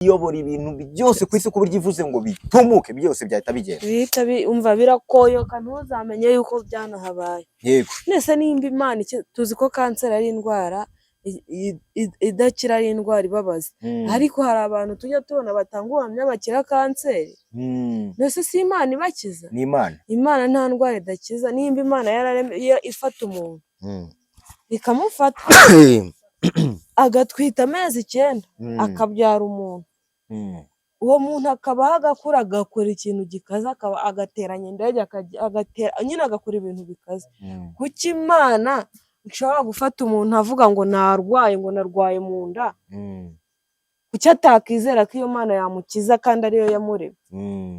iyobora ibintu byose ku isi ku buryo ivuze ngo bitumuke byose byahita bigenda. Bihita umva birakoyoka ntuzamenye yuko byanahabaye. Yego. Nese nimba Imana tuzi ko kanseri ari indwara idakira, ari indwara ibabaza. Ariko hari abantu tujya tubona batanga ubuhamya bakira kanseri. Nese si Imana ibakiza? Ni Imana. Imana nta ndwara idakiza. Nimba Imana yararemye ifata umuntu ikamufata agatwita amezi 9 akabyara umuntu, uwo muntu akabaho agakura agakora ikintu gikaze, agateranya indege nyine agakora ibintu bikaze. Kuki Imana ishobora gufata umuntu avuga ngo narwaye, ngo narwaye mu nda? Kuki atakizera ko iyo Mana yamukiza kandi ariyo yamuremye?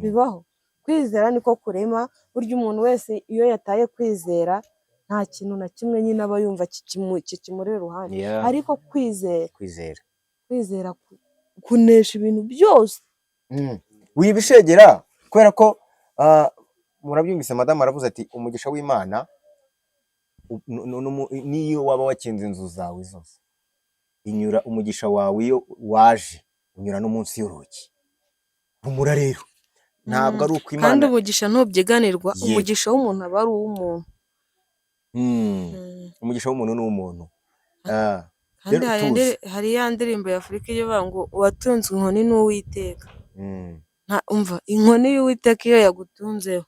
Bibaho. Kwizera niko kurema. Burya umuntu wese iyo yataye kwizera nta kintu na kimwe nyine aba yumva kikimuri iruhande. Ariko kwizera kunesha ibintu byose. Wibishegera kubera ko murabyumvise madamu aravuze ati umugisha w'Imana niyo waba wakinze inzu zawe zose inyura, umugisha wawe iyo waje unyura no munsi y'urugi. Humura rero, ntabwo ari uko Imana, kandi umugisha ntubyiganirwa. Umugisha w'umuntu aba ari uw'umuntu. Umugisha w'umuntu ni uw'umuntu. Kandi hari ya ndirimbo ya Afurika ivuga ngo uwatunze inkoni n'Uwiteka. Umva inkoni y'Uwiteka iyo yagutunzeho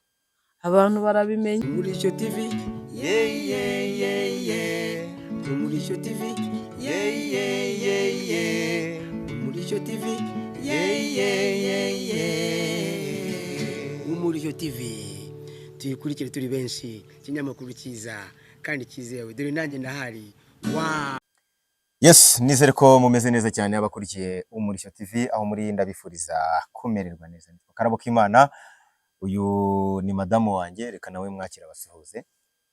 abantu barabimenya. Umurishyo TV Umurishyo TV Umurishyo TV Umurishyo TV tuyikurikire turi benshi, ikinyamakuru cyiza kandi cyizewe, dore nanjye ndahari. Yes, nizere ko mumeze neza cyane abakurikiye Umurishyo TV, aho muri ndabifuriza kumererwa neza. Karabo k'Imana, uyu ni madamu wanjye, reka nawe mwakira basuhuze.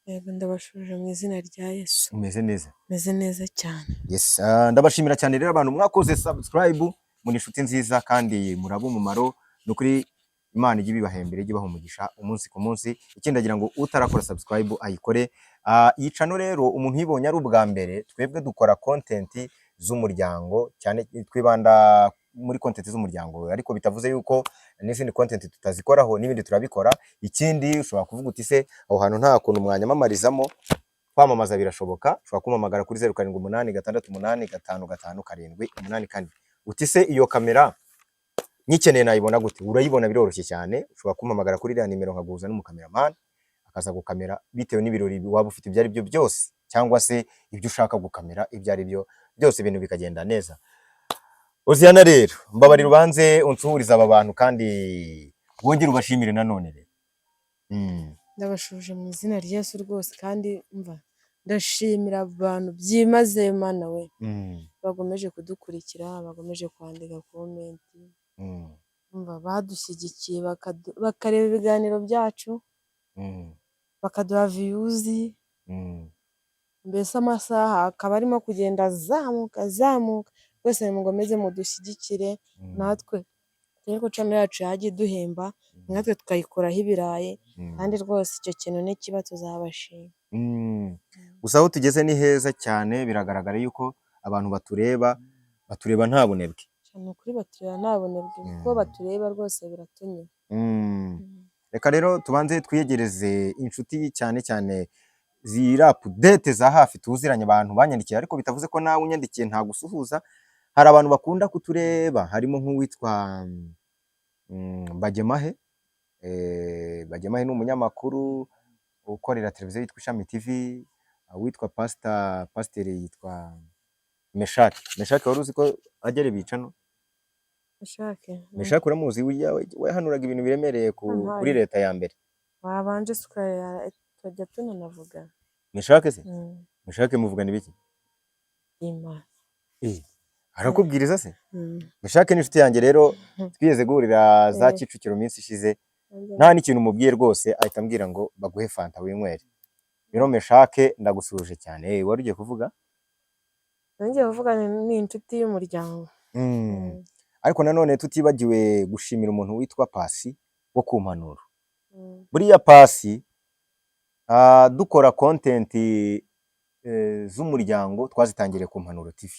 Yego, ndabashuje mu izina rya Yesu. Umeze neza? Meze neza cyane. Yes, ndabashimira cyane rero abantu mwakoze subscribe, muri inshuti nziza kandi muraba umumaro. Nukuri Imana ijye ibibahembere, ijye ibaha umugisha umunsi ku munsi. Ikindi ndagira ngo utarakora subscribe ayikore. Iyi channel rero umuntu yibonye ari ubwa mbere, twebwe dukora content z'umuryango cyane, twibanda muri content z'umuryango, ariko bitavuze yuko n'izindi content tutazikoraho, n'ibindi turabikora. Ikindi ushobora kuvuga uti se aho hantu nta kuntu mwanyamamarizamo, kwamamaza birashoboka. Ushobora kumamagara kuri 0786855587 uti se iyo kamera nyikeneye nayibona gute? Urayibona biroroshye cyane. Ushobora kumamagara kuri iriya nimero nkaguza n'umukameraman akaza gukamera bitewe n'ibirori waba ufite ibyo ari byo byose, cyangwa se ibyo ushaka gukamera ibyo ari byo byose, ibintu bikagenda neza. Oziana rero mbabarira ubanze unsuhuriza aba bantu kandi wongere ubashimire nanone rero. Ndabashuje mu izina rya Yesu rwose, kandi umva ndashimira abantu byimaze Mana we. Bagomeje kudukurikira, bagomeje kwandika comment. Umva badushyigikiye bakareba ibiganiro byacu, bakaduha views. Mbese amasaha akaba arimo kugenda zamuka. Rwose mugomeze mudushyigikire, natwe ariko channel yacu yagiye duhemba, natwe tukayikoraho ibirayi, kandi rwose icyo kintu n'ikiba tuzabashima. Gusa aho tugeze ni heza cyane, biragaragara yuko abantu batureba nta bunebwe. Cyane ukuri batureba nta bunebwe, kuko batureba rwose biratunyura. Reka rero tubanze twiyegereze inshuti cyane ziri update za hafi, tuziranye abantu banyandikiye, ariko bitavuze ko nawe unyandikiye nta gusuhuza. Hari abantu bakunda kutureba, harimo nk'uwitwa Bagemahe. Bagemahe ni umunyamakuru ukorera televiziyo yitwa Ishami TV. Witwa pasiteri yitwa Meshake wari uzi ko agere bicano? Meshake uramuzi? Wahanuraga ibintu biremereye kuri leta ya mbere. Wabanje sukarira tujya tunanavuga Meshake se? Meshake muvugana ibiki? Imana. Arakubwiriza se? Meshake ni inshuti yanjye rero, twigeze guhurira za Kicukiro minsi ishize. Nta n'ikintu umubwiye rwose ahita ambwira ngo baguhe fanta winywere. Rero Meshake ndagusuje cyane. Wari ugiye kuvuga? Ngiye kuvuga ni inshuti y'umuryango. Ariko nanone tutibagiwe gushimira umuntu witwa Pasi wo ku Mpanuro. Buriya Pasi dukora content z'umuryango twazitangiriye ku Mpanuro TV.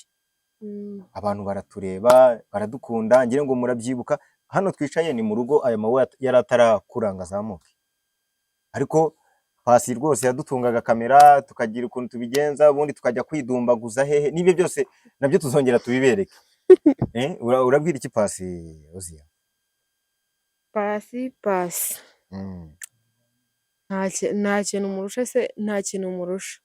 abantu baratureba baradukunda, ngira ngo murabyibuka hano twicaye ni mu rugo, aya mawe yari atarakuranga azamuke, ariko Pasi rwose yadutungaga kamera tukagira ukuntu tubigenza, ubundi tukajya kwidumbaguza hehe, n'ibyo byose nabyo tuzongera tubibereke. Urabwira iki Pasi Oziya? Pasi nta kintu umurusha, se nta kintu umurusha,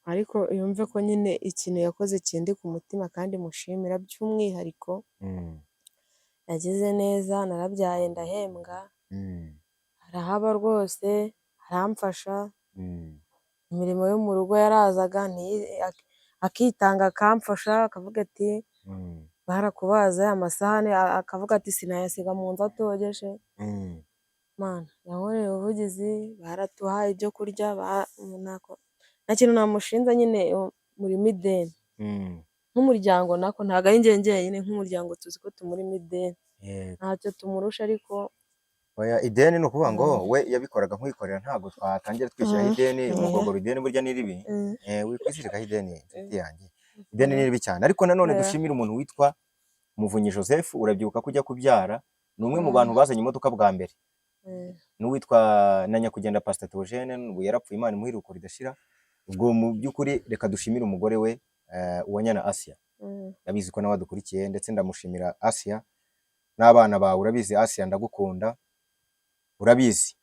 ariko yumve ko nyine ikintu yakoze kindi ku mutima kandi mushimira by'umwihariko. Yagize neza, narabyaye ndahembwa, arahaba rwose, aramfasha, imirimo yo mu rugo yarazaga akitanga akamfasha, akavuga ati barakubaza amasahani, akavuga ati sinayasiga mu nzu atogeje. Mana yankoreye ubuvugizi, baratuhaye ibyo kurya, nta kintu namushinja nyine. Muri mideni nk'umuryango, nako ntabwo ari njye njyenyine, nk'umuryango tuzi ko tumurimo ideni, ntacyo tumurusha. Ariko oya, ideni ni ukuvuga ngo we yabikoraga nk'uwikorera, ntabwo twatangira twishyiraho ideni. Umugogoro ideni burya ni ribi, wikwishyirikaho ideni inshuti yanjye, ideni ni ribi cyane. Ariko nanone dushimira umuntu witwa Muvunyi Joseph, urabyibuka ko ujya kubyara ni umwe mu bantu bazanye imodoka bwa mbere, n'uwitwa na nyakugenda Pastor Theogene, ubu yarapfuye, Imana imuhe iruhuko ridashira. Ubwo mu by'ukuri reka dushimire umugore we Uwanyana Asia, yabizi ko nawe adukurikiye, ndetse ndamushimira Asia n'abana bawe. Urabizi Asia, ndagukunda, urabizi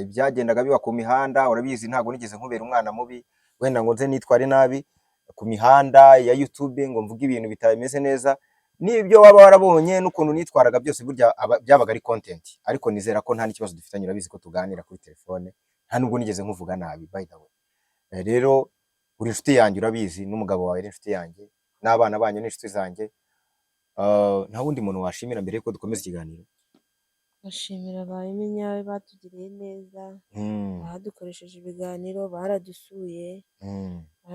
ibyagendaga biba ku mihanda, urabizi ntabwo nigeze nkubera umwana mubi, wenda ngo nze nitware nabi ku mihanda ya YouTube ngo mvuge ibintu bitameze neza. N'ibyo waba warabonye n'ukuntu nitwaraga byose burya byabaga ari content, ariko nizera ko nta n'ikibazo dufitanye. Urabizi ko tuganira kuri telefone, nta nubwo nigeze nkuvuga nabi, by the way. Rero uri inshuti yanjye, urabizi n'umugabo wawe ari inshuti yanjye, n'abana banyu ni inshuti zanjye. Nta wundi muntu washimira mbere yuko dukomeza ikiganiro? bashimira ba Iminyawe, batugiriye neza, badukoresheje ibiganiro, baradusuye,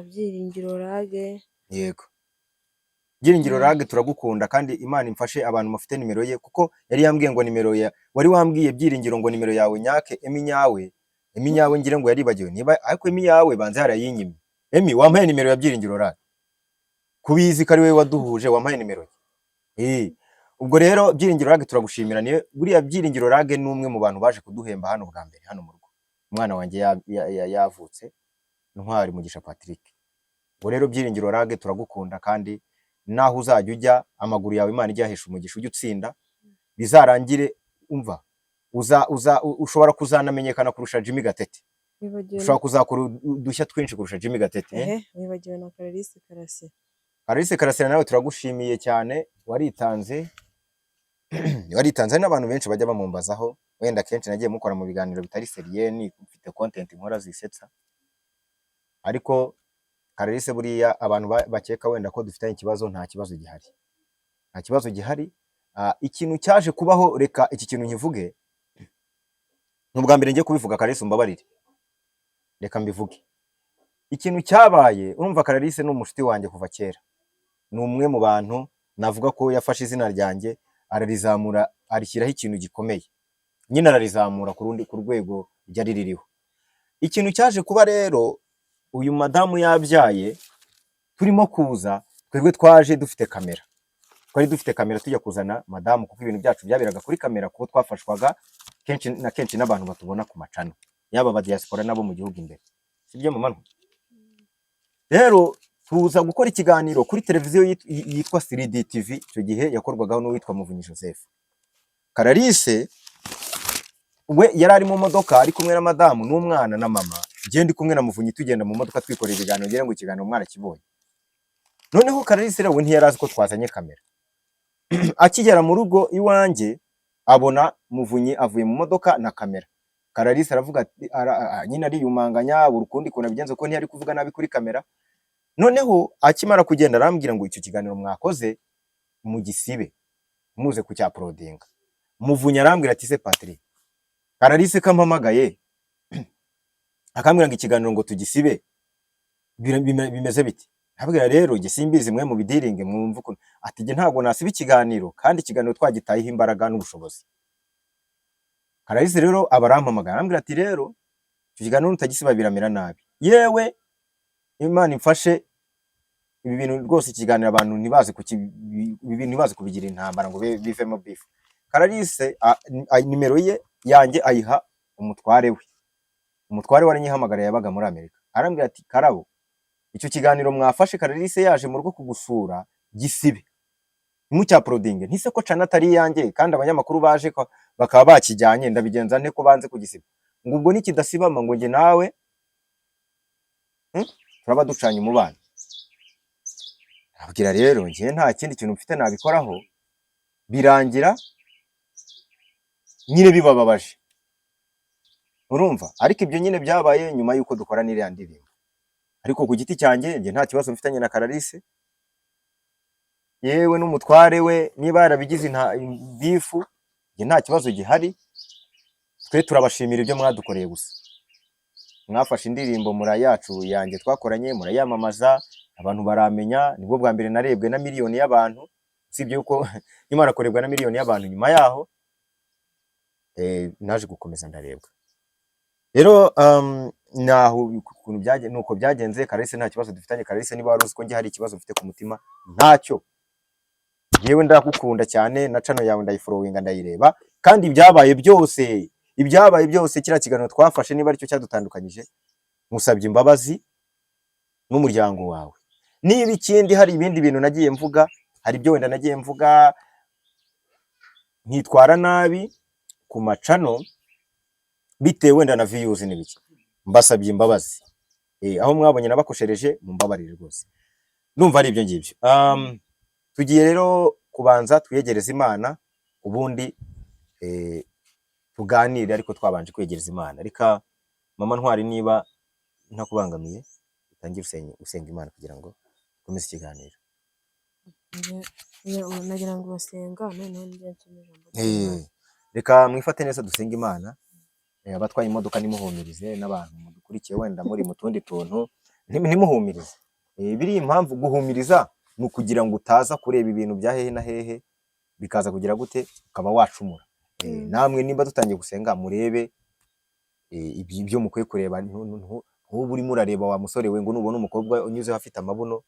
Byiringiro Rage. Yego, Byiringiro Rage turagukunda, kandi Imana imfashe abantu mufite nimero ye, kuko yari yambwiye ngo nimero ya wari wambwiye Byiringiro ngo nimero yawe nyake Eminyawe ngire ngo yaribagiwe, niba ariko Eminyawe banze harayinyimye. Wampaye nimero ya Byiringiro Rage, kubizi ko ari we waduhuje, wampaye nimero ye. Ubwo rero Byiringiro Rage turagushimira, niyo buriya Byiringiro Rage ni umwe mu bantu baje kuduhemba hano bwa mbere hano mu rugo. Umwana wanjye yavutse, Ntwari Mugisha Patrick. Ubwo rero Byiringiro Rage turagukunda, kandi naho uzajya ujya amaguru yawe Imana ijya ahesha umugisha, ujye utsinda, bizarangire umva ushobora kuzanamenyekana kurusha Jimmy Gatete, ushobora kuzakora udushya twinshi kurusha Jimmy Gatete. Wibagiwe na Clarisse Karasira. Clarisse Karasira nawe turagushimiye cyane, waritanze n'abantu benshi bajya bamumbazaho, wenda kenshi nagiye mukora mu biganiro bitari seriyeni, mfite content nkora zisetsa, ariko Clarisse buriya abantu bakeka wenda ko dufitanye ikibazo, nta kibazo gihari. Ikintu cyaje kubaho, reka iki kintu nkivuge, n'ubwa mbere ngiye kubivuga, Clarisse umbabarire, reka mbivuge. Ikintu cyabaye, urumva Clarisse ni umushuti wanjye kuva kera, ni umwe mu bantu navuga ko yafashe izina ryanjye ararizamura, arishyiraho ikintu gikomeye, nyine ararizamura ku rwego ryari ririho. Ikintu cyaje kuba rero, uyu madamu yabyaye, turimo kuza twebwe twaje dufite kamera, tujya kuzana madamu, kuko ibintu byacu byaberaga kuri kamera, kuko twafashwaga kenshi na kenshi n'abantu batubona ku macano, yaba aba diaspora nabo mu gihugu imbere, sibyo mu manwa. Rero tuza gukora ikiganiro kuri televiziyo yitwa 3D TV, icyo gihe yakorwagaho n'uwitwa Muvunyi Joseph. Clarisse we yari ari mu modoka ari kumwe na madamu n'umwana na mama, ngiye ndi kumwe na Muvunyi, tugenda mu modoka twikorera ibiganiro, ngira ngo ikiganiro umwana kibonye. Noneho Clarisse rero ntiyarazi ko twazanye kamera. Akigera mu rugo iwanjye abona Muvunyi avuye mu modoka na kamera. Clarisse aravuga nyine ariyumanganya, urukundi ko nabigenze ko ntiyari kuvuga nabi kuri kamera. Noneho akimara kugenda arambwira ngo icyo kiganiro mwakoze mu gisibe muze ku cya uploading. Muvunyi arambwira ati se Patrick, Clarisse kampamagaye akambwira ngo ikiganiro ngo tugisibe bimeze biti. Abwira rero gisimbizi mwe mu bidiringe mwumva ukuntu ati nge ntabwo nasiba ikiganiro, kandi ikiganiro twagitayeho imbaraga n'ubushobozi. Clarisse rero abarampamagara arambwira ati rero icyo kiganiro utagisiba biramera nabi, yewe Imana imfashe ibi bintu rwose ikiganiro abantu ntibazi ntibazi kubigira intambara ngo bivemo beef. Clarisse nimero ye yanjye ayiha umutware we. Umutware we aranyihamagara, yabaga muri Amerika, arambwira ati Karabo, icyo kiganiro mwafashe Clarisse yaje mu rugo kugusura gisibe ntimucyaprodinge. Ntise ko cana atari yanjye kandi abanyamakuru baje bakaba bakijyanye, ndabigenza nte ko banze kugisiba? Ngo ubwo nikidasibama ngo njye nawe turaba ducanye umubano. Abwira rero njye nta kindi kintu mfite nabikoraho, birangira nyine bibababaje, urumva. Ariko ibyo nyine byabaye nyuma yuko dukora n'iriya ndirimbo. Ariko ku giti cyanjye njye nta kibazo mfitanye na Clarisse, yewe n'umutware we niba yarabigize bifu, njye nta kibazo gihari. Twe turabashimira ibyo mwadukoreye gusa. Mwafashe indirimbo yacu yanjye twakoranye, murayamamaza, abantu baramenya. Nibwo bwa mbere narebwe na miliyoni y'abantu, usibye yuko nyuma kurebwa na miliyoni y'abantu nyuma yaho naje gukomeza ndarebwa. Rero naho ukuntu byagenze nuko byagenze. Clarisse nta kibazo dufitanye. Clarisse niba wari uzi ko njye hari ikibazo mfite ku mutima, ntacyo. Yewe ndagukunda cyane, na channel yawe ndayifollowinga ndayireba, kandi ibyabaye byose kira kiganiro twafashe niba aricyo cyadutandukanyije, musabye imbabazi n'umuryango wawe. Niba ikindi hari ibindi bintu nagiye mvuga, hari ibyo wenda nagiye mvuga ntitwara nabi ku macano bitewe wenda na views n'ibiki, mbasabye imbabazi. Aho mwabonye nabakoshereje mumbabarire rwose. Numva ari ibyo ngibyo. Tugiye rero kubanza twiyegereza Imana, ubundi tuganire, ariko twabanje kwegereza Imana. Reka mama Ntwari niba ntakubangamiye utangire usenga Imana kugira ngo komeze ikiganiro. nagira ngo basenga noneho njye nsoma ijambo. Reka mwifate neza dusenga Imana. Abatwaye imodoka nimuhumirize, n'abantu mudukurikiye wenda muri mu tundi tuntu nimuhumirize. Biri impamvu guhumiriza ni ukugira ngo utaza kureba ibintu bya hehe na hehe bikaza kugira gute ukaba wacumura. Namwe nimba dutangiye gusenga murebe ibyo mukwiye kureba. Nk'ubu urimo urareba wa musore we ngo nubona umukobwa unyuze afite amabuno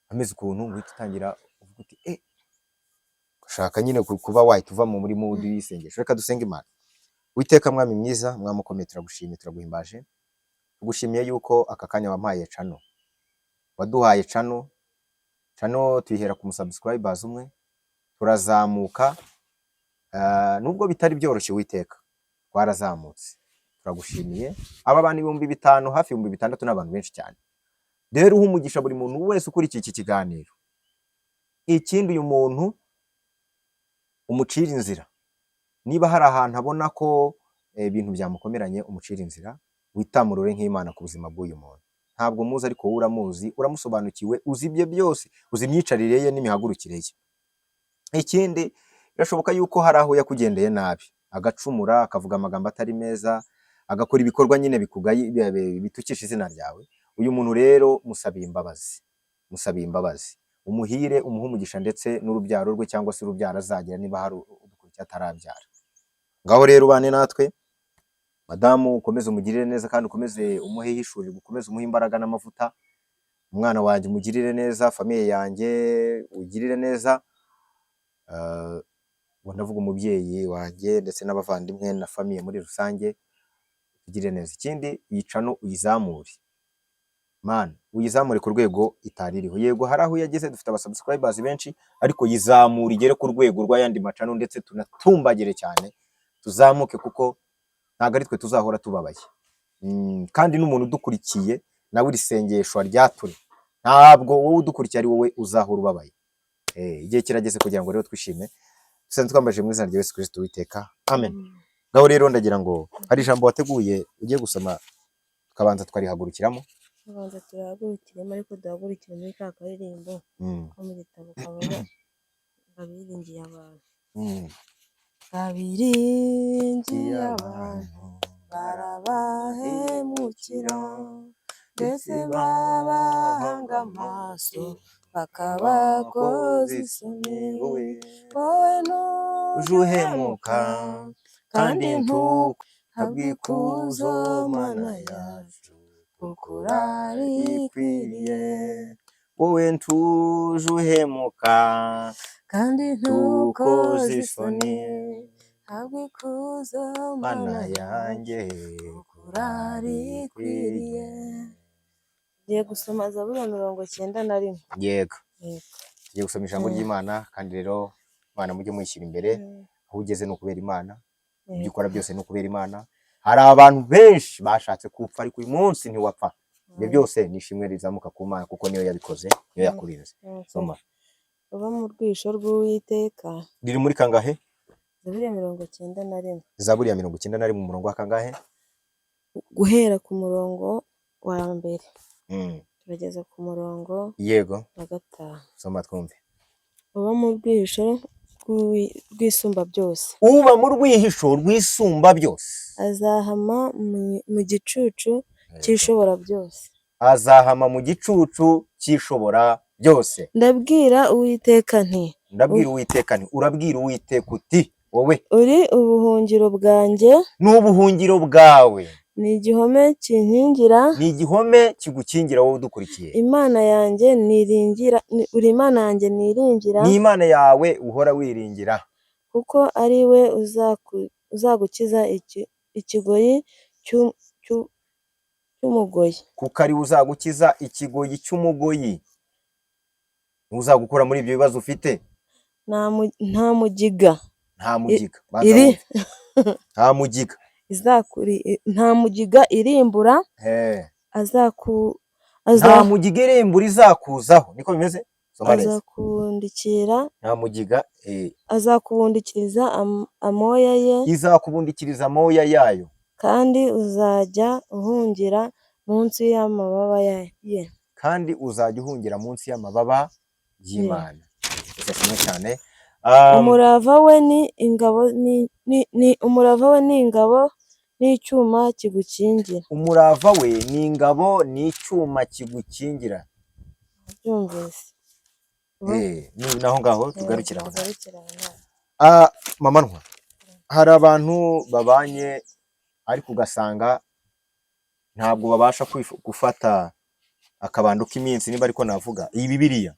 ameze ukuntu, ngo utangira uvuga uti ushaka nyine kuba wahita uva muri mood y'isengesho. Reka dusenge Imana. Uwiteka Mwami mwiza, mwamukomeye, turagushimiye, turaguhimbaje, tugushimiye yuko aka kanya wampaye channel, waduhaye channel tuyihera ku musubscribers umwe, turazamuka. Nubwo bitari byoroshye Uwiteka, twarazamutse, turagushimiye. Aba bantu 5,000 hafi 6,000 n'abantu benshi cyane. Rero umugisha buri muntu wese ukurikiye iki kiganiro. Ikindi uyu muntu umucira inzira, niba hari ahantu abona ko ibintu byamukomeranye, umucira inzira, witamurure nk'Imana ku buzima bw'uyu muntu. Ntabwo muzi ariko wowe uramuzi, uramusobanukiwe, uzi ibye byose, uzi imyicarire ye n'imihagurukire ye. Ikindi birashoboka yuko hari aho yakugendeye nabi, agacumura, akavuga amagambo atari meza, agakora ibikorwa nyine bitukisha izina ryawe. Uyu muntu rero musabiye imbabazi, umuhire, umuhe umugisha, ndetse n'urubyaro rwe cyangwa se urubyaro azagira niba hari udukurikiye atarabyara. Ngaho rero ubane natwe madamu, ukomeze umugirire neza kandi ukomeze umuhe hishuri, ukomeze umuhe imbaraga n'amavuta. Umwana wanjye umugirire neza, famiye yanjye ugirire neza, ndavuga umubyeyi wanjye ndetse n'abavandimwe na famiye muri rusange ugirire neza. Ikindi yicano uyizamure Mana, uyizamure ku rwego itaririho. Yego hari aho yageze, dufite abasubscribers benshi, ariko yizamure igere ku rwego rw'ayandi macano, ndetse tunatumbagire cyane, tuzamuke, kuko ntago ari twe tuzahora tubabaye. Kandi n'umuntu udukurikiye nawe iri sengesho ryature, ntabwo wowe udukurikiye ari wowe uzahora ubabaye. Igihe kirageze kugira ngo rero twishime, dusanzwe twambaje mu izina rya Yesu Kristo Uwiteka, amen. Ngaho rero ndagira ngo hari ijambo wateguye ugiye gusoma, tukabanza twarihagurukiramo. Tubanza turahagurukiremo, ariko duhagurukire muri ka karirimbo ko mu gitabo kavuga babiringiye abantu. Babiringiye abantu barabahemukira, mbese babahanga amaso bakabakoza isoni. Wowe ntuhemuka kandi ntuhabwe ikuzo Mana yacu, kuko urarikwiriye. wowe ntuje uhemuka kandi tukoze ntukoze isoni isoni habwa ikuzo mana mana yanjye urarikwiriye. Ngiye gusoma Zaburi ya 91. yego Yego. tugiye gusoma ijambo ry'Imana kandi rero Imana mujye muyishyira imbere aho ugeze no kubera Imana ibyo ukora byose no kubera Imana. Hari abantu benshi bashatse kupfa ariko uyu munsi ntiwapfa. Ibyo byose nishimwe rizamuka ku Mana kuko niyo yabikoze, niyo yakurinze. Soma. Uba mu rwisho rw'Uwiteka. Riri muri kangahe? Zaburi ya 91. Zaburi ya 91 mu murongo wa kangahe? Guhera ku murongo wa mbere. Mm. Turageza ku murongo Yego. wa 5. Soma twumve. Uba mu rwisho rw'Isumba byose. Uba mu rwihisho rw'Isumba byose. Azahama mu gicucu cy'ishobora byose. Azahama mu gicucu cy'ishobora byose. Ndabwira Uwiteka nti. Ndabwira Uwiteka nti. Urabwira Uwiteka uti wowe Uri ubuhungiro bwanjye. N'ubuhungiro bwawe. Ni igihome kinkingira. Ni igihome kigukingira wowe udukurikiye. Imana yanjye niringira. Uri Imana yanjye niringira. Ni Imana yawe uhora wiringira. Kuko ari we uzagukiza ikigoyi cy'umugoyi. Kuko ari uzagukiza ikigoyi cy'umugoyi. Uzagukura muri ibyo bibazo ufite. Nta mugiga. Nta mugiga. Nta mugiga. Nta mugiga irimbura. Nta mugiga irimbura izakuzaho. Niko bimeze? Azakubundikira. Nta mugiga. Azakubundikiriza amoya ye. Izakubundikiriza amoya yayo. Kandi uzajya uhungira munsi y'amababa ye. Kandi uzajya uhungira munsi y'amababa y'Imana. Cyane cyane. Umurava we ni ingabo n'icyuma kigukingira. Umurava we ni ingabo n'icyuma kigukingira. Byumvise. Naho ngaho tugarukira aho. Mama Ntwa, hari abantu babanye ariko ugasanga ntabwo babasha gufata akabando k'iminsi niba ariko navuga iyi Bibiliya.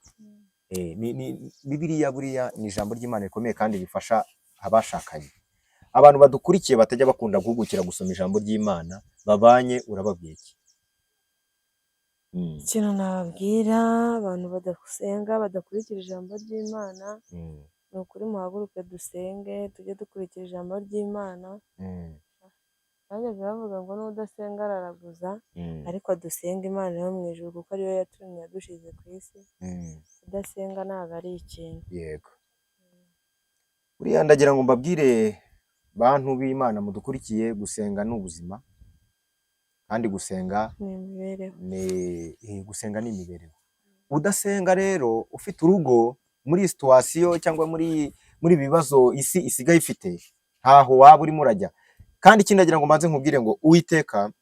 Bibiliya buriya ni ijambo ry'Imana rikomeye kandi bifasha abashakanye. Abantu badukurikiye batajya bakunda guhugukira gusoma ijambo ry'Imana babanye urababwiye iki? Ikintu nababwira abantu badasenga badakurikira ijambo ry'Imana ni ukuri muhaguruke dusenge tujye dukurikira ijambo ry'Imana. Nanjye biravuga ngo n'udasenga araraguza ariko dusenga Imana yo mu ijuru kuko ariyo yatumye yadushize ku isi. Udasenga ntabwo ari ikintu. Yego. Buriya ndagira ngo mbabwire bantu b'Imana mudukurikiye gusenga ni ubuzima kandi gusenga ni imibereho. Gusenga ni imibereho. Udasenga rero ufite urugo muri situation cyangwa muri bibazo isi isigaye ifite ntaho waba urimo urajya. Kandi ikindi ndagira ngo mbanze nkubwire ngo Uwiteka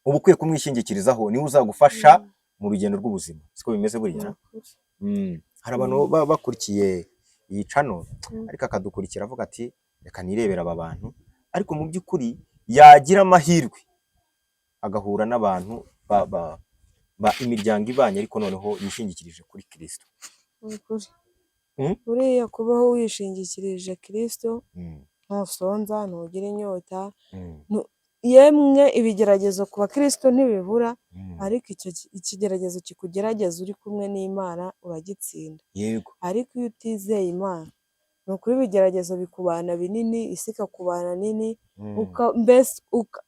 uba ukwiye kumwishingikirizaho niwe uzagufasha mu rugendo rw'ubuzima. Siko bimeze buriya. Hari abantu bakurikiye iyi channel ariko akadukurikira avuga ati reka nirebera aba bantu, ariko mu by'ukuri yagira amahirwe agahura n'abantu imiryango ibanye ariko noneho yishingikirije kuri Kristo. Buriya kubaho wishingikirije Kristo ntusonza ntugira inyota. Yemwe ibigeragezo ku bakristo ntibibura ariko ikigeragezo kikugerageza uri kumwe n'Imana uragitsinda. Yego. Ariko iyo utizeye Imana ni ukuri ibigeragezo bikubana binini isi ikakubana nini mbese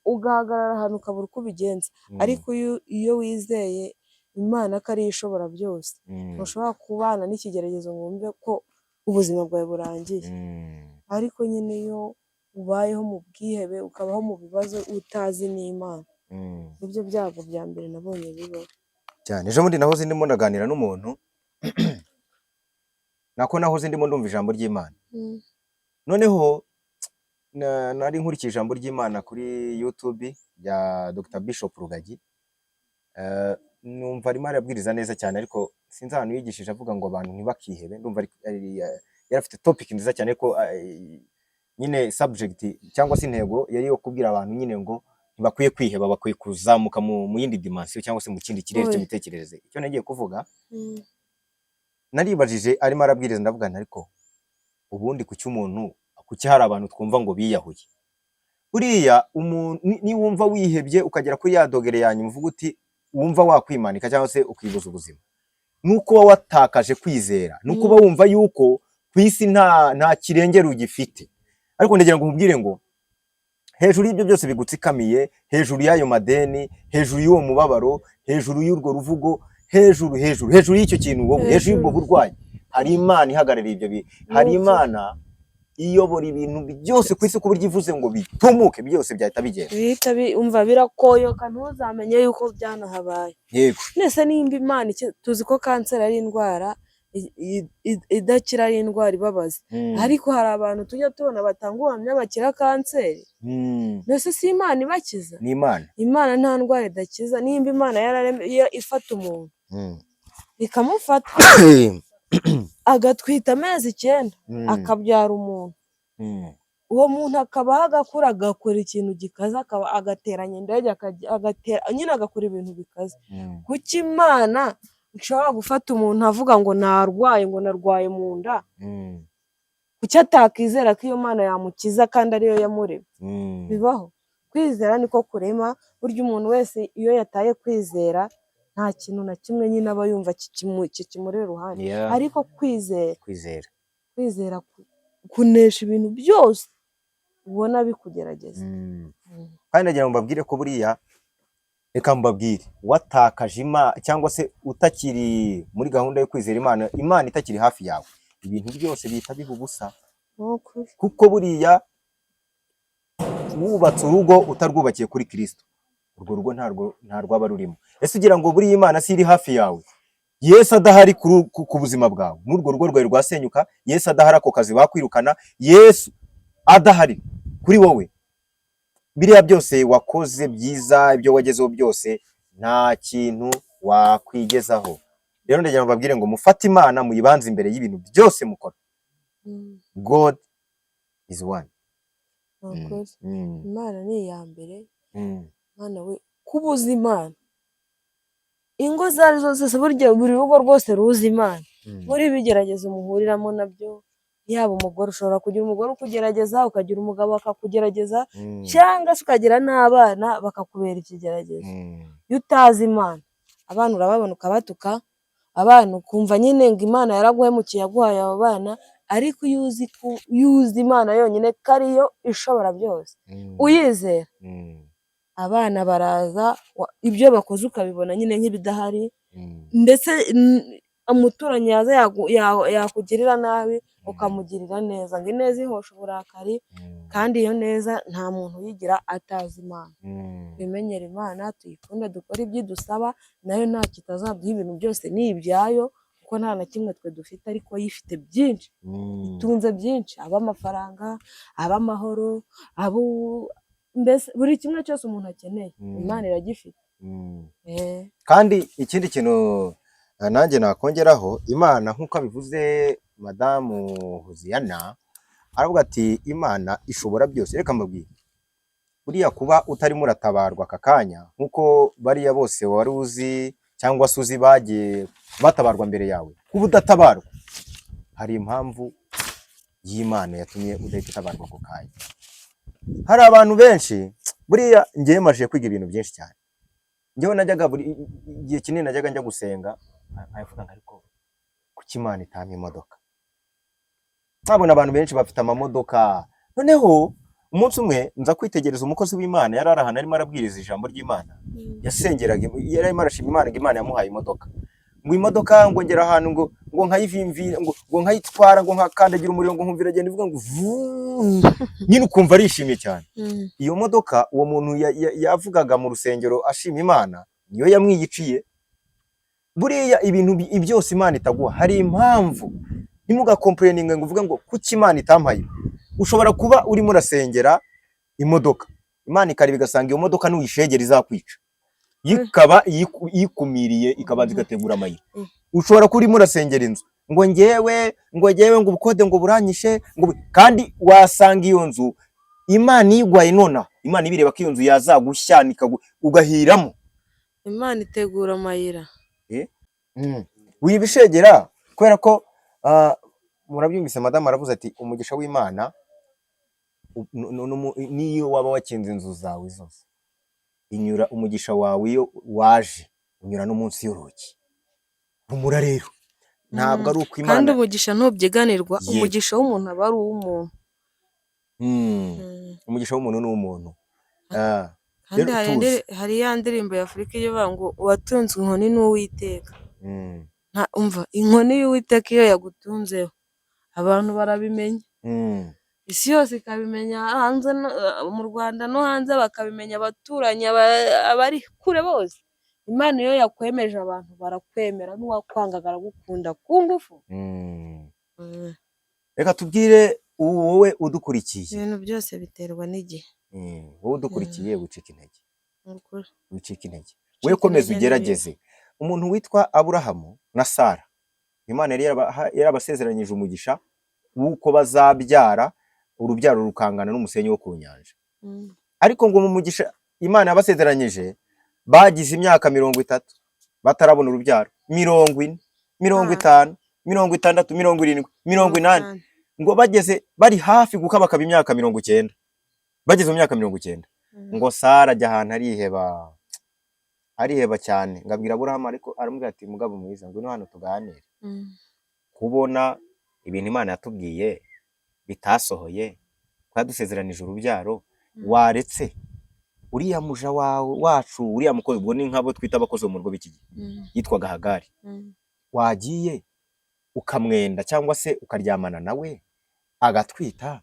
ugahagarara ahantu ukabura uko ubigenza. Ariko iyo wizeye Imana ko ariyo ishobora byose ntushobora kubana n'ikigeragezo ngo wumve ko ubuzima bwawe burangiye. Ariko nyine iyo ubayeho mu bwihebe ukabaho mu bibazo utazi n'Imana nibyo byago bya mbere nabonye bibaho cyane. Ejo bundi nahoze ndimo ndaganira n'umuntu nahoze ndimo ndumva ijambo ry'Imana. Noneho nari nkurikije ijambo ry'Imana kuri YouTube ya Dr. Bishop Rugagi. Numva arimo arabwiriza neza cyane ariko sinzi ahantu yigishije avuga ngo abantu ntibakihebe. Ndumva yarafite topic nziza cyane ko nyine subject cyangwa se intego yari yo kubwira abantu nyine ngo ntibakwiye kwiheba, bakwiye kuzamuka mu yindi dimension cyangwa se mu kindi kirere cy'imitekerereze. Icyo nagiye kuvuga, naribajije arimo arabwiriza ndavuga nti ariko ubundi kuki hari abantu twumva ngo biyahuye? Buriya niwumva wihebye ukagera kuri ya dogere yanyu uvuga uti wumva wakwimanika cyangwa se ukibuza ubuzima, nuko uba watakaje kwizera, nuko uba wumva yuko ku isi nta kirengero ugifite. Ariko ndagira ngo nkubwire ngo hejuru y'ibyo byose bigutsikamiye, hejuru y'ayo madeni, hejuru y'uwo mubabaro, hejuru y'urwo ruvugo, hejuru y'icyo kintu wowe, hejuru y'ubwo burwayi, hari Imana ihagarariye ibyo bintu. Hari Imana iyobora ibintu byose ku isi, ku buryo ivuze ngo bitumuke byose byahita bigenda. Umva birakoyoka, ntuzamenye yuko byanahabaye. Yego. Nese nimba Imana tuzi ko kanseri ari indwara idakira, ari indwara ibabaza, ariko hari abantu tujya tubona batanga ubuhamya bakira kanseri. Nese si Imana ibakiza? Ni Imana nta ndwara idakiza. Nimba Imana ifata umuntu ikamufata agatwita amezi 9 akabyara umuntu, uwo muntu akabaho agakura, agakora ikintu gikaze, agateranya indege, nyine agakora ibintu bikaze. Kuki Imana ushobora gufata umuntu avuga ngo narwaye, ngo narwaye mu nda, kuki atakizera ko iyo Mana yamukiza kandi ariyo yamuremye? Bibaho. Kwizera niko kurema. Burya umuntu wese iyo yataye kwizera nta kintu na kimwe nyine aba yumva kikimuri iruhande. Ariko kwizera kunesha ibintu byose ubona bikugerageza. Kandi nagira ngo mbabwire ko buriya, reka mbabwire, watakaje cyangwa se utakiri muri gahunda yo kwizera Imana itakiri hafi yawe, ibintu byose bihita biba ubusa. Kuko buriya wubatse urugo utarwubakiye kuri Kristo, urwo rugo ntarwo aba rurimo. Ese ugira ngo buriya Imana si iri hafi yawe? Yesu adahari ku buzima bwawe, n'urwo rugo rwawe rwasenyuka, Yesu adahari ako kazi bakwirukana, Yesu adahari kuri wowe, biriya byose wakoze byiza, ibyo wagezeho byose, nta kintu wakwigezaho. Rero ndagira ngo babwire ngo mufate Imana muyibanze imbere y'ibintu byose mukora. God is one. Imana ni iya mbere. Mana we, kubuza Imana, ingo zari zose, burya buri rugo rwose ruzi Imana. Muri bigerageza umuhuriramo nabyo, yaba umugore, ushobora kugira umugore ukugerageza, ukagira umugabo akakugerageza, cyangwa se ukagira n'abana bakakubera ikigeragezo. Iyo utazi Imana, abana urababona ukabatuka, abana ukumva nyine ngo Imana yaraguhemukiye yaguhaye abo bana, ariko iyo uzi Imana yonyine ko ariyo ishobora byose, uyizera, abana baraza, ibyo bakoze ukabibona nyine nk'ibidahari, ndetse umuturanyi yaza yakugirira nabi ukamugirira neza, ngo ineza ihosha uburakari, kandi iyo neza nta muntu uyigira atazi Imana. Twimenyere Imana, tuyikunde, dukore ibyo idusaba, nayo nta kitazaduha, ibintu byose ni ibyayo, kuko nta na kimwe twe dufite, ariko yifite byinshi, itunze byinshi, ab'amafaranga, ab'amahoro, mbese buri kimwe cyose umuntu akeneye Imana iragifite. Kandi ikindi kintu nanjye nakongeraho, Imana nk'uko abivuze Madamu Hoziyana, aravuga ati Imana ishobora byose. Reka mbabwire, buriya kuba utarimo uratabarwa aka kanya nk'uko bariya bose wari uzi cyangwa se uzi bagiye batabarwa mbere yawe, kuba udatabarwa, hari impamvu y'Imana yatumye udahita utabarwa ako kanya. Hari abantu benshi, buriya ngiye maje kwiga ibintu byinshi cyane. Ngewe najyaga igihe kinini najyaga njya gusenga, nkavuga ngo ariko kuki Imana itampa imodoka? Nkabona abantu benshi bafite amamodoka. Noneho umunsi umwe nza kwitegereza umukozi w'Imana, yari arahana arimo arabwiriza ijambo ry'Imana, yasengeraga, yari arimo arashima Imana ngo Imana yamuhaye imodoka. Ngo imodoka ngo ngera ahantu ngo nkayivimvira, ngo nkayitwara, ngo nkakandagira umuriro, ngo nkumvira agenda ivuga ngo nyine ukumva arishimye cyane. Iyo modoka uwo muntu yavugaga mu rusengero ashima Imana, niyo yamwiyiciye. Buriya ibintu byose Imana itaguha hari impamvu. Ntimugakomplayininge ngo uvuga ngo kuki Imana itampaye. Ushobora kuba urimo urasengera imodoka, Imana ikareba igasanga iyo modoka n'uyishegera izakwica, ikaba yikumiriye, ikabanza igategura amayira. Ushobora kuba urimo urasengera inzu, ngo ngewe ngo ubukode ngo buranyishe, kandi wasanga iyo nzu Imana igwaye nona, Imana ibireba ko iyo nzu yazagushanika ugahiramo. Imana itegura amayira. Wibishegera kubera ko murabyumvise madamu aravuze ati umugisha w'Imana niyo waba wakinze inzu zawe zose inyura umugisha wawe iyo waje unyura no munsi y'urugi. Humura rero ntabwo ari uko Imana kandi umugisha ntubyiganirwa, umugisha w'umuntu aba ari uw'umuntu. Umugisha w'umuntu ni uw'umuntu. Kandi hari ya ndirimbo ya Afurika ivuga ngo uwatunze inkoni n'Uwiteka. Umva inkoni y'Uwiteka iyo yagutunzeho abantu barabimenya, isi yose ikabimenya, hanze mu Rwanda no hanze bakabimenya, abaturanyi abari kure bose. Imana iyo yakwemeje abantu barakwemera, n'uwakwangaga aragukunda ku ngufu. Reka tubwire wowe udukurikiye, ibintu byose biterwa n'igihe. wowe udukurikiye wicika intege, wicika intege, we komeza ugerageze. Umuntu witwa Aburahamu na Sara, Imana yari yarabasezeranyije umugisha w'uko bazabyara urubyaro rukangana n'umusenyi wo ku nyanja. Ariko ngo mu mugisha Imana yabasezeranyije bagize imyaka 30 batarabona urubyaro, 40, 50, 60, 70, 80, ngo bageze bari hafi gukabakaba imyaka 90. Bageze mu myaka 90 ngo Sara ajya ahantu ariheba cyane, ngabwira Aburahamu, ariko aramubwira ati mugabo mwiza ngo hano tuganire. Kubona ibintu Imana yatubwiye bitasohoye, twadusezeranije urubyaro, waretse uriya muja wacu, uriya mukozi, ubwo ni nk'abo twita abakozi mu rugo b'iki gihe, yitwaga Hagari, wagiye ukamwenda cyangwa se ukaryamana nawe agatwita.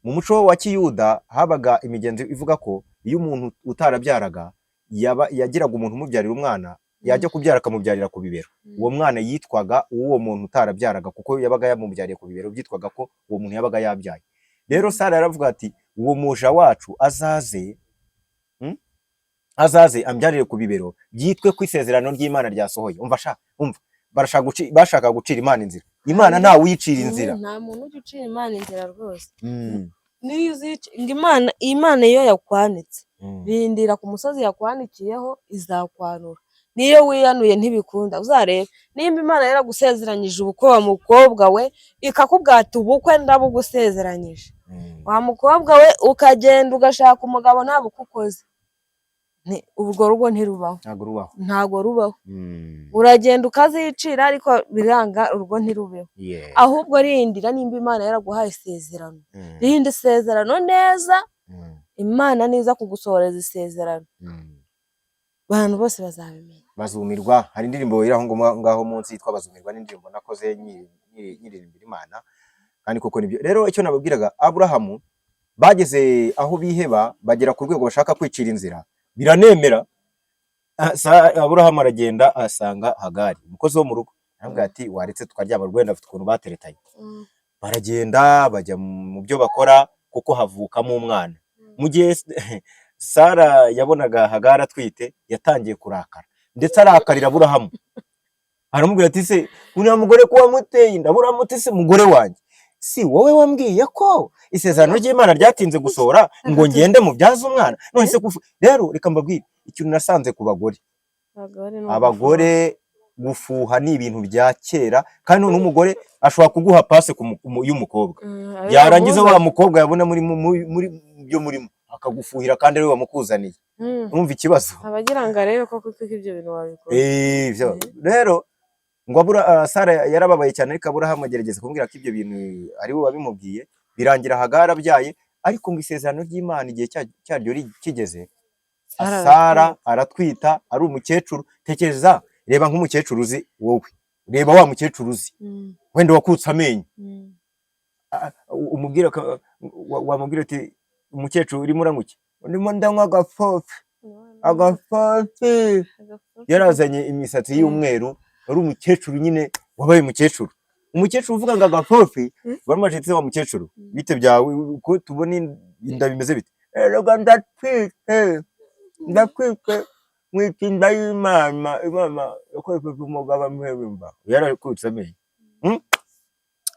Mu muco wa Kiyuda habaga imigenzo ivuga ko iyo umuntu utarabyaraga yagiraga umuntu umubyarira umwana, yajya kubyara akamubyarira ku bibero, uwo mwana yitwaga uwo muntu utarabyaraga, kuko yabaga yamubyariye ku bibero, byitwaga ko uwo muntu yabaga yabyaye. Rero Sara yaravuga ati uwo muja wacu azaze ambyarire ku bibero, byitwe ko isezerano ry'Imana ryasohoye. Umva bashaka gucira Imana inzira. Imana nta wicira inzira, nta muntu ujya ucira Imana inzira rwose. Niyo uzica Imana iyo yakwanitse, bindira ku musozi yakwanikiyeho izakwanura. Niyo wiyanuye ntibikunda, uzarebe nimba Imana yaragusezeranyije ubukwe wa mukobwa we, ikakubwira ati ubukwe ndabugusezeranyije, wa mukobwa we ukagenda ugashaka umugabo nta bukukoze, urwo rugo ntirubaho, ntago rubaho. Uragenda ukazicira ariko biranga, urwo ntirubeho. Ahubwo rindira nimba Imana yaraguhaye isezerano, rinde isezerano neza. Imana niza kugusohoreza isezerano, abantu bose bazabimenya, bazumirwa. Hari indirimbo iraho ngaho munsi yitwa Bazumirwa, n'indirimbo nakoze nyiririmbira Imana, kandi koko nibyo. Rero icyo nababwiraga, Aburahamu bageze aho biheba, bagera ku rwego bashaka kwicira inzira, biranemera. Aburahamu aragenda asanga Hagari, umukozi wo mu rugo, arambwira ati waretse tukaryama, rwenda afite ukuntu bateretanye. Baragenda bajya mu byo bakora, kuko havukamo umwana. Mu gihe Sara yabonaga Hagari atwite, yatangiye kurakara, ndetse arakarira Aburahamu, aramubwira ati se uriya mugore ko wamuteye inda? Aburahamu ati se mugore wanjye, si wowe wambwiye ko isezerano ry'Imana ryatinze gusohora ngo ngende mubyaza umwana? None se rero reka mbabwire ikintu nasanze ku bagore. Abagore gufuha ni ibintu bya kera, kandi none umugore ashobora kuguha pase y'umukobwa, yarangiza wa mukobwa yabona muri byo murimo akagufuhira, kandi ari we wamukuzaniye. Umva ikibazo, abagira ngo arebe ko kuko ibyo bintu wabikora. Rero ngo Sara yarababaye cyane, ariko Aburahamu agerageza kumbwira ko ibyo bintu ari we wabimubwiye. Birangira Hagari abyaye, ariko ngo isezerano ry'Imana igihe cyaryo kigeze, Sara aratwita, ari umukecuru. Tekereza, reba nk'umukecuru uzi wowe, reba wa mukecuru uzi wenda wakutse amenyo, wamubwira ati umukecuru urimo uranguke, ndimo ndanywa agafofe. Yarazanye imisatsi y'umweru, ari umukecuru nyine wabaye umukecuru. Umukecuru uvuga ngo agafofe, baramajetse wa mukecuru, bite byawe uko tubona inda bimeze bite? Rega ndapfike mwitinda y'Imana, Imana yakoresheje umugabo amwebimba, yarakutse amenyo.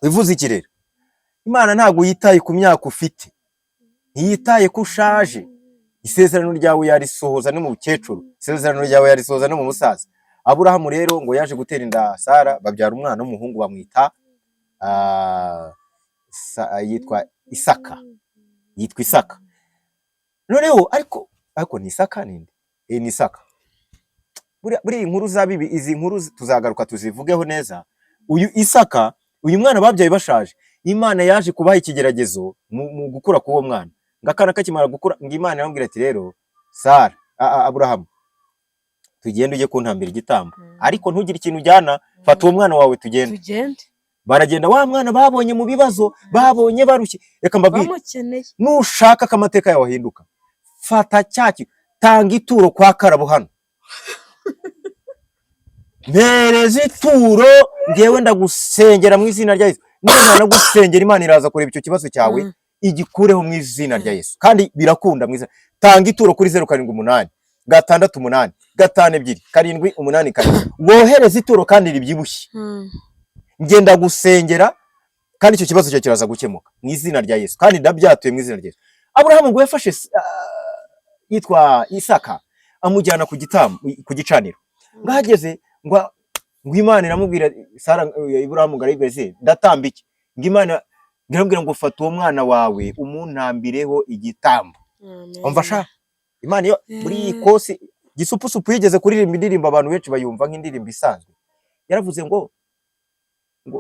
Bivuze iki rero? Imana ntabwo yitaye ku myaka ufite, ntiyitaye ko ushaje. Isezerano ryawe yarisohoza no mu bukecuru, isezerano ryawe yarisohoza no mu musaza. Aburahamu rero ngo yaje gutera inda Sara, babyara umwana w'umuhungu bamwita yitwa Isaka. Yitwa Isaka. Noneho ariko ni Isaka ninde? Ni Isaka. Buri inkuru za bibi, izi nkuru tuzagaruka tuzivugeho neza. Uyu Isaka, uyu mwana babyaye bashaje, Imana yaje kubaha ikigeragezo mu gukura k'uwo mwana. Ngakana kakimara gukura, ngo Imana yambwira ati rero Sara, Aburahamu, tugende ujye kuntambira igitambo, ariko ntugire ikintu ujyana, fata uwo mwana wawe tugende. Baragenda, wa mwana babonye mu bibazo, babonye barushye. Reka mbabwire, nushaka kamateka yawe ahinduka, fata cyaki, tanga ituro kwa Karabo hano. Mpereza ituro, ngewe ndagusengera mu izina rya Yesu. Niba nagusengera, Imana iraza kureba icyo kibazo cyawe igikureho mu izina rya Yesu. Kandi birakunda mu izina. Tanga ituro kuri 078 668 52 7 8 wohereza ituro kandi ribyibushye. Ngenda gusengera kandi icyo kibazo cyo kiraza gukemuka mu izina rya Yesu. Kandi ndabyatuye mu izina rya Yesu. Aburahamu ngo yafashe yitwa Isaka, amujyana ku gitambo, ku gicaniro. Ngahageze ngo Imana iramubwira Sara, Aburahamu garibeze ndatambike. Ngo Imana ngiramubwira ngo fata uwo mwana wawe umuntambireho igitambo. Umva Imana yo muri kosi gisupusupu yigeze kuririmba indirimbo abantu benshi bayumva nk'indirimbo isanzwe. Yaravuze ngo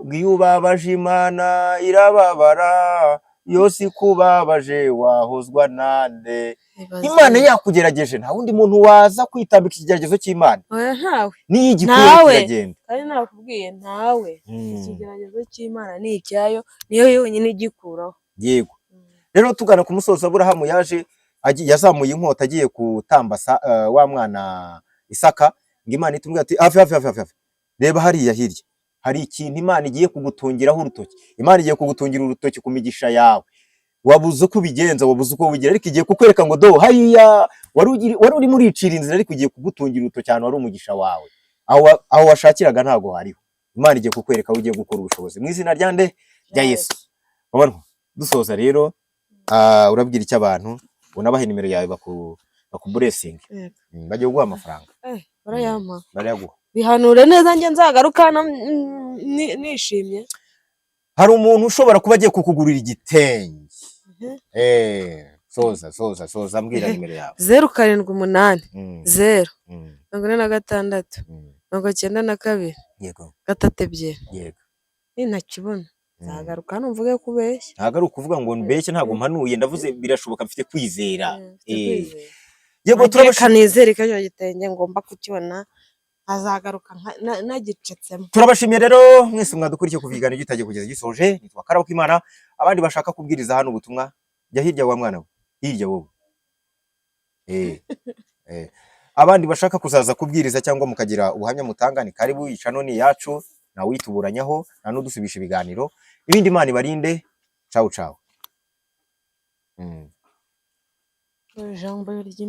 ngiyubabaje Imana irababara, yose kubabaje wahozwa nande. Imana yakugerageje, nta wundi muntu waza kwitambika ikigeragezo cy'Imana. Oya ntawe. Ni igikwiye kiragenda. Kandi nakubwiye ntawe. Ikigeragezo cy'Imana ni icyayo, niyo yonyine igikuraho. Yego. Rero tugana ku musozo, Aburahamu yazamuye inkota agiye gutamba wa mwana Isaka. Ngo Imana itumwe ati hafi. Reba hariya hirya. Hari ikintu Imana igiye kugutungiraho urutoki. Imana igiye kugutungira urutoki ku migisha yawe. Wabuze uko ubigenza, wabuze uko ubigira, ariko igiye kukwereka ngo do hariya wari uri muri icira inzira, ariko igiye kugutungira urutoki cyane, wari umugisha wawe. Aho washakiraga ntago hariho. Imana igiye kukwereka ugiye gukora ubushobozi mu izina rya nde rya Yesu. Abantu dusoza rero, urabwira icyo abantu, unabahe nimero yawe bakublessing. Bagiye guha amafaranga. Barayampa. Barayaguha. Bihanure neza njye nzagaruka nishimye. Hari umuntu ushobora kuba agiye kukugurira igitenge. Soza mbwira nimero yawe. 078 0 46 92 yego 32. Yego. Nintakibona nzagaruka hano mvuge kubeshya. Ntago ari ukuvuga ngo mbeshye, ntago mpanuye, ndavuze birashoboka, mfite kwizera. Yego, turabashimira ko cyo gitenge ngomba kukibona, azagaruka nagicetsemo. Turabashimiye rero mwese mwadukurikiye kuvigana gitagiye kugeza gisoje. Nitwa Karabo k'Imana. Abandi bashaka kubwiriza hano ubutumwa, jya hirya wa mwana we, hirya wowe. Abandi bashaka kuzaza kubwiriza cyangwa mukagira ubuhamya mutanga, ni karibu. Icano ni yacu, nawe wituburanyaho, nta n'udusubisha ibiganiro. Ibindi Imana ibarinde. Ciao. Ijambo ry'Imana.